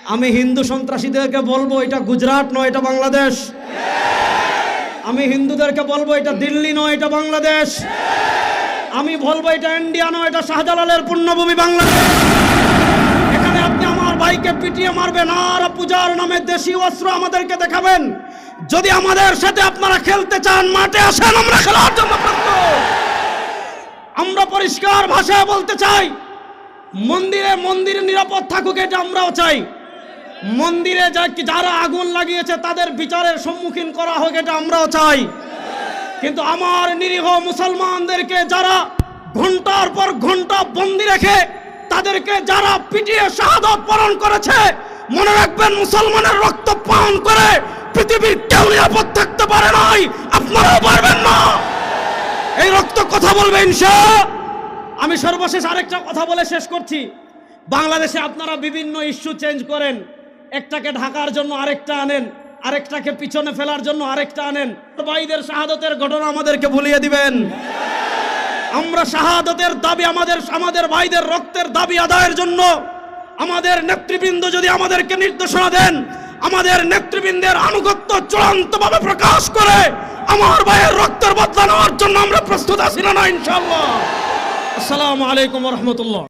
আমি হিন্দু সন্ত্রাসীদেরকে বলবো এটা গুজরাট নয়, এটা বাংলাদেশ। আমি হিন্দুদেরকে বলবো এটা দিল্লি নয়, এটা বাংলাদেশ। আমি বলবো এটা ইন্ডিয়া নয়, এটা শাহজালালের পুণ্যভূমি বাংলাদেশ। এখানে আপনি আমার ভাইকে পিটিয়ে মারবেন আর পূজার নামে দেশি অস্ত্র আমাদেরকে দেখাবেন। যদি আমাদের সাথে আপনারা খেলতে চান, মাঠে আসেন, আমরা খেলার জন্য প্রস্তুত। আমরা পরিষ্কার ভাষায় বলতে চাই, মন্দিরে নিরাপদ থাকুক, এটা আমরাও চাই। মন্দিরে যারা আগুন লাগিয়েছে তাদের বিচারের সম্মুখীন করা হোক, এটা আমরাও চাই। কিন্তু আমার নিরীহ মুসলমানদেরকে যারা ঘন্টার পর ঘন্টা বন্দি রেখে তাদেরকে যারা পিটিয়ে শাহাদাত বরণ করেছে, মনে রাখবেন মুসলমানের রক্ত পান করে পৃথিবীর কেউ নিরাপদ থাকতে পারে নাই, আপনারাও পারবেন না। এই রক্ত কথা বলবে ইনশাআল্লাহ। আমি সর্বশেষ আরেকটা কথা বলে শেষ করছি। বাংলাদেশে আপনারা বিভিন্ন ইস্যু চেঞ্জ করেন, একটাকে ঢাকার জন্য আরেকটা আনেন, আরেকটাকে পিছনে ফেলার জন্য আরেকটা আনেন। ভাইদের শাহাদাতের ঘটনা আমাদেরকে ভুলিয়ে দিবেন। আমরা শাহাদাতের দাবি, আমাদের ভাইদের রক্তের দাবি আদায়ের জন্য আমাদের নেতৃবৃন্দ যদি আমাদেরকে নির্দেশনা দেন, আমাদের নেতৃবৃন্দের আনুগত্য চূড়ান্তভাবে প্রকাশ করে আমার ভাইয়ের রক্তের বদলা নেওয়ার জন্য আমরা প্রস্তুত আছি না ইনশাআল্লাহ। আসসালামু আলাইকুম ওয়া রাহমাতুল্লাহ।